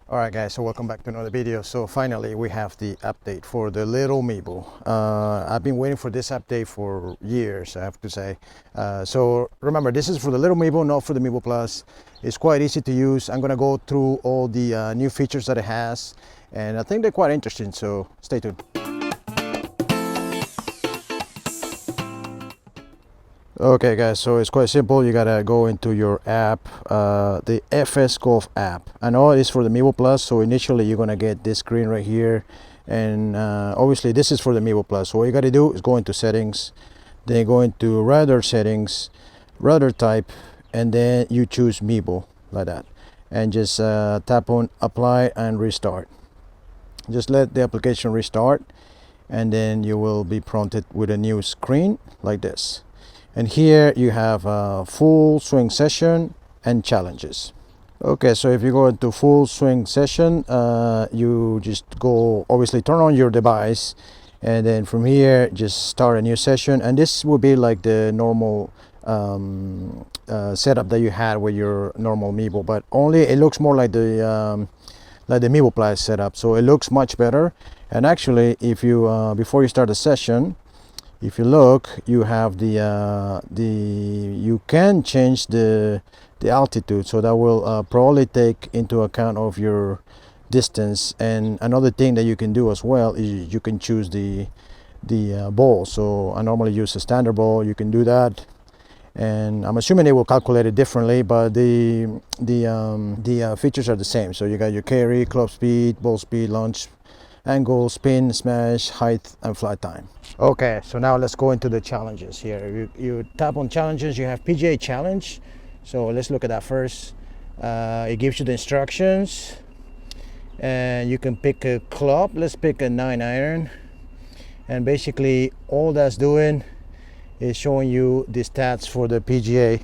Alright guys, so welcome back to another video. So finally we have the update for the little Mevo. I've been waiting for this update for years, I have to say. So remember, this is for the little Mevo, not for the Mevo Plus. It's quite easy to use. I'm gonna go through all the new features that it has, and I think they're quite interesting, so stay tuned. Okay guys, so it's quite simple. You gotta go into your app, the Flightscope app. I know it's for the Mevo Plus, so initially you're gonna get this screen right here, and obviously this is for the Mevo Plus. So what you gotta do is go into settings, then go into radar settings, radar type, and then you choose Mevo like that, and just tap on apply and restart. Just let the application restart, and then you will be prompted with a new screen like this. And here you have a full swing session and challenges. Okay, so if you go into full swing session, you just go, obviously turn on your device, and then from here just start a new session. And this will be like the normal setup that you had with your normal Mevo, but only it looks more like the Mevo Plus setup, so it looks much better. And actually, if you before you start the session, if you look, you have you can change the altitude, so that will probably take into account of your distance. And another thing that you can do as well is you can choose the ball. So I normally use a standard ball. You can do that, and I'm assuming it will calculate it differently, but the features are the same. So you got your carry, club speed, ball speed, launch angle, spin, smash, height, and flight time. Okay, so now let's go into the challenges here. You tap on challenges. You have PGA challenge, so let's look at that first. It gives you the instructions, and you can pick a club. Let's pick a 9-iron, and basically all that's doing is showing you the stats for the PGA.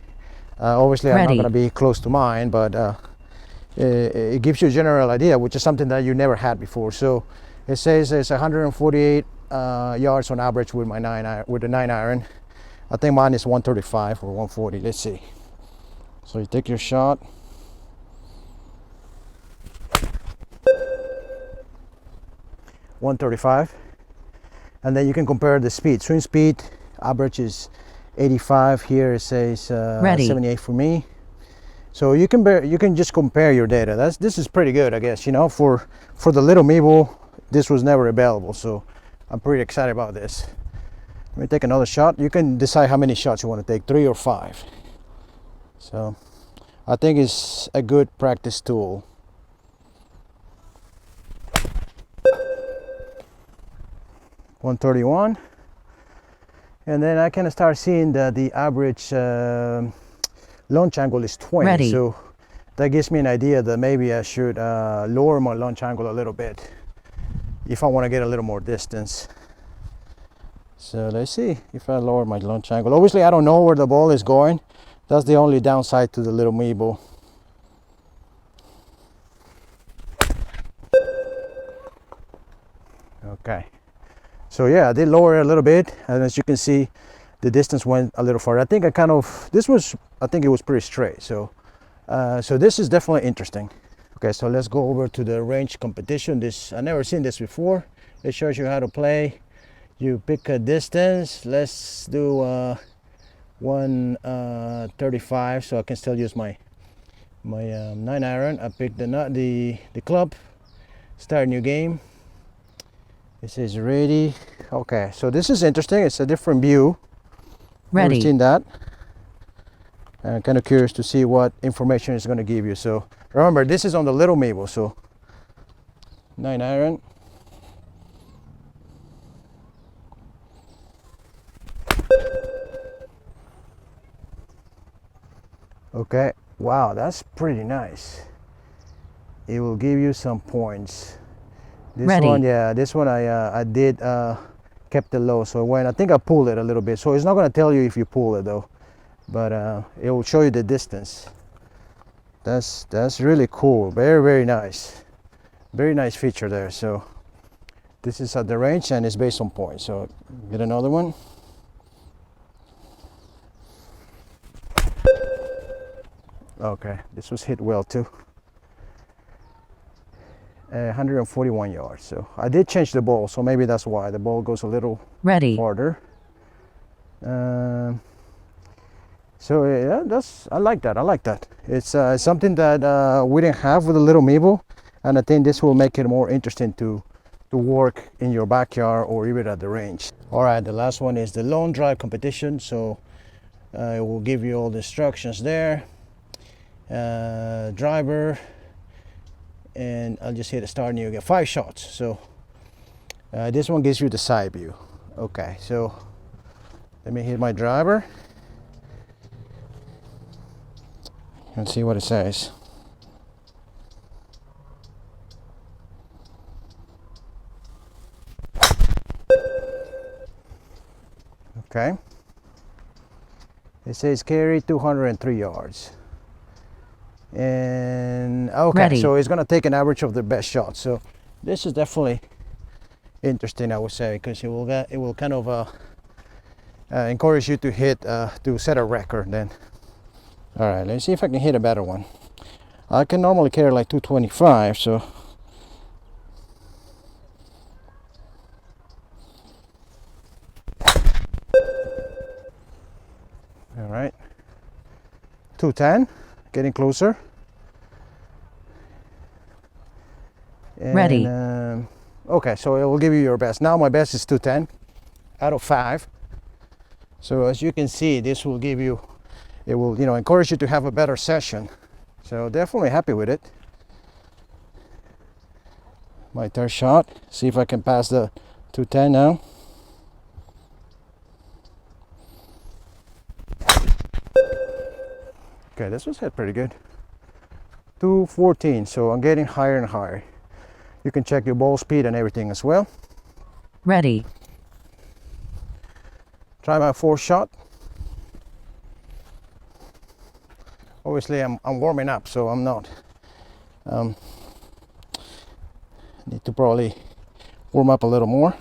Obviously I'm not going to be close to mine, but it gives you a general idea, which is something that you never had before. So it says it's 148 yards on average with my 9-iron. I think mine is 135 or 140. Let's see. So you take your shot. .135, and then you can compare the speed. Swing speed average is 85. Here it says 78 for me. So you can just compare your data. This is pretty good, I guess. You know, for the little Mevo, this was never available, so I'm pretty excited about this. Let me take another shot. You can decide how many shots you want to take, 3 or 5. So I think it's a good practice tool. .131, and then I can start seeing that the average launch angle is 20. So that gives me an idea that maybe I should lower my launch angle a little bit if I want to get a little more distance. So let's see if I lower my launch angle. Obviously I don't know where the ball is going. That's the only downside to the little Mevo. Okay, so yeah, I did lower it a little bit, and as you can see, the distance went a little far. I think I think it was pretty straight. So so this is definitely interesting. Okay, so let's go over to the range competition. I've never seen this before. It shows you how to play. You pick a distance. Let's do 135, so I can still use my 9-iron. I picked the club. Start a new game. It says ready. Okay, so this is interesting. It's a different view. Ready. Never seen that. I'm kind of curious to see what information it's going to give you. So remember, this is on the little Mevo. So 9-iron. Okay, wow, that's pretty nice. It will give you some points. This one, yeah, this one I did kept it low. So when I think I pulled it a little bit, so it's not going to tell you if you pull it though, but it will show you the distance. That's really cool. Very nice. Very nice feature there. So this is at the range, and it's based on points. So get another one. Okay, this was hit well too. 141 yards. So I did change the ball, so maybe that's why the ball goes a little farther. So yeah, I like that. It's something that we didn't have with the little Mevo, and I think this will make it more interesting to work in your backyard or even at the range. All right, the last one is the long drive competition. So it will give you all the instructions there. Driver, and I'll just hit start and you get 5 shots. So this one gives you the side view. Okay, so let me hit my driver and see what it says. Okay, it says carry 203 yards. And okay, so it's gonna take an average of the best shots. So this is definitely interesting, I would say, because it will kind of encourage you to hit to set a record. Then all right, let's see if I can hit a better one. I can normally carry like 225, so all right, 210, getting closer. And, okay, so it will give you your best. Now my best is 210 out of 5. So as you can see, this will give you, it will, you know, encourage you to have a better session. So definitely happy with it. My third shot, see if I can pass the 210 now. Okay, this was hit pretty good. 214, so I'm getting higher and higher. You can check your ball speed and everything as well. Ready. Try my 4th shot. Obviously I'm warming up, so I'm not. Need to probably warm up a little more.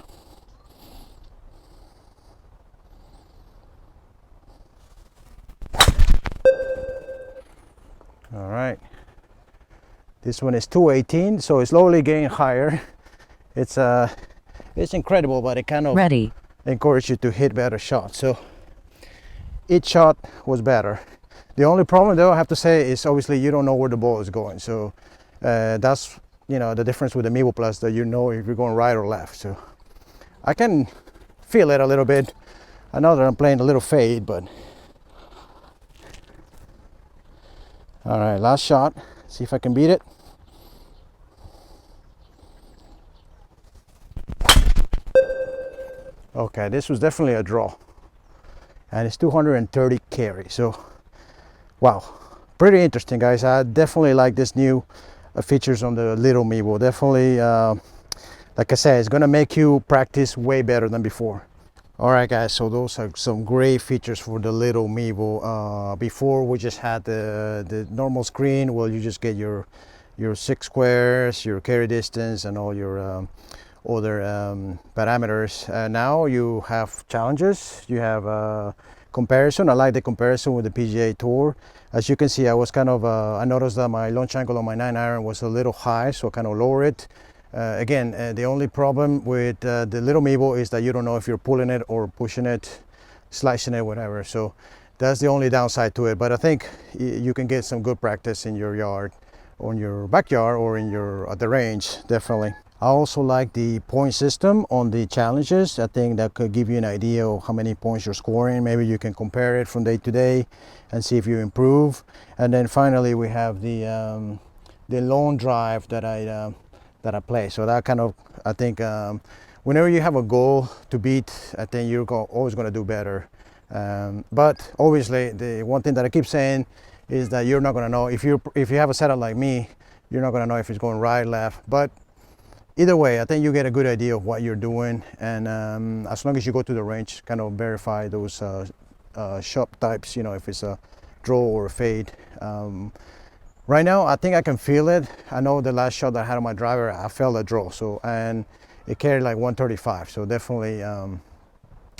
All right. This one is 218, so it's slowly getting higher. It's incredible, but it kind of encourages you to hit better shots. So each shot was better. The only problem, though, I have to say, is obviously you don't know where the ball is going. So that's, you know, the difference with the Mevo Plus, that you know if you're going right or left. So I can feel it a little bit. I know that I'm playing a little fade, but all right, last shot. See if I can beat it. Okay, this was definitely a draw, and it's 230 carry. So wow, pretty interesting, guys. I definitely like this new features on the little Mevo. Definitely, like I said, it's gonna make you practice way better than before. All right, guys, so those are some great features for the little Mevo. Before we just had the normal screen. Well, you just get your 6 squares, your carry distance, and all your other parameters. Now you have challenges, you have comparison. I like the comparison with the PGA Tour. As you can see, I was kind of I noticed that my launch angle on my 9-iron was a little high, so I kind of lower it. Again, the only problem with the little Mevo is that you don't know if you're pulling it or pushing it, slicing it, whatever. So that's the only downside to it. But I think you can get some good practice in your yard, on your backyard, or in your at the range, definitely. I also like the point system on the challenges. I think that could give you an idea of how many points you're scoring. Maybe you can compare it from day to day and see if you improve. And then finally we have the long drive that I play. So that kind of, I think whenever you have a goal to beat, I think you're always going to do better. But obviously the one thing that I keep saying is that you're not going to know if you have a setup like me, you're not going to know if it's going right, left. But either way, I think you get a good idea of what you're doing, and as long as you go to the range, kind of verify those shot types, you know, if it's a draw or a fade. Right now, I think I can feel it. I know the last shot that I had on my driver, I felt a draw. So, and it carried like 135. So definitely,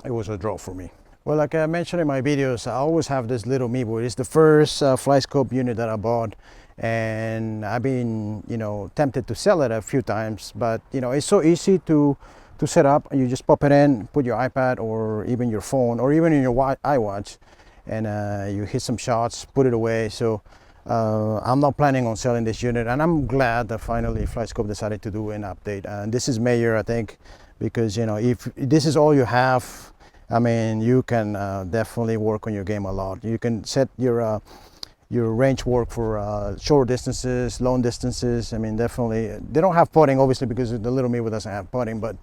it was a draw for me. Well, like I mentioned in my videos, I always have this little Mevo. It's the first Flightscope unit that I bought, and I've been, you know, tempted to sell it a few times, but you know, it's so easy to set up. You just pop it in, put your iPad or even your phone or even in your iWatch, and you hit some shots, put it away. So I'm not planning on selling this unit, and I'm glad that finally Flightscope decided to do an update. And this is major, I think, because you know, if this is all you have, I mean, you can definitely work on your game a lot. You can set your range work for short distances, long distances. I mean, definitely they don't have putting obviously because the little Mevo doesn't have putting, but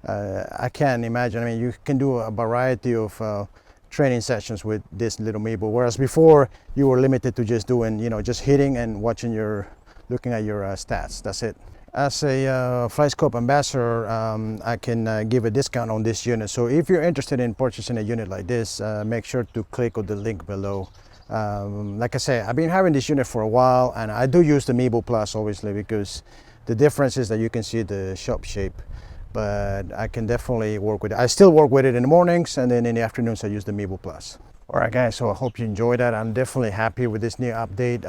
I can imagine, I mean, you can do a variety of training sessions with this little Mevo, whereas before you were limited to just doing, you know, just hitting and watching looking at your stats. That's it. As a Flightscope ambassador, I can give a discount on this unit. So if you're interested in purchasing a unit like this, make sure to click on the link below. Like I say, I've been having this unit for a while, and I do use the Mevo Plus obviously, because the difference is that you can see the shop shape, but I can definitely work with it. I still work with it in the mornings, and then in the afternoons I use the Mevo Plus. All right guys, so I hope you enjoyed that. I'm definitely happy with this new update.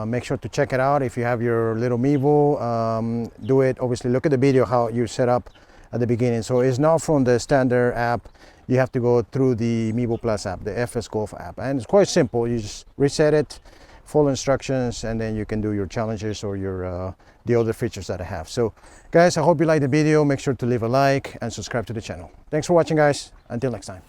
Make sure to check it out if you have your little Mevo. Do it, obviously look at the video how you set up at the beginning. So it's not from the standard app. You have to go through the Mevo Plus app, the FS Golf app, and it's quite simple. You just reset it, follow instructions, and then you can do your challenges or your the other features that I have. So guys, I hope you liked the video. Make sure to leave a like and subscribe to the channel. Thanks for watching guys. Until next time.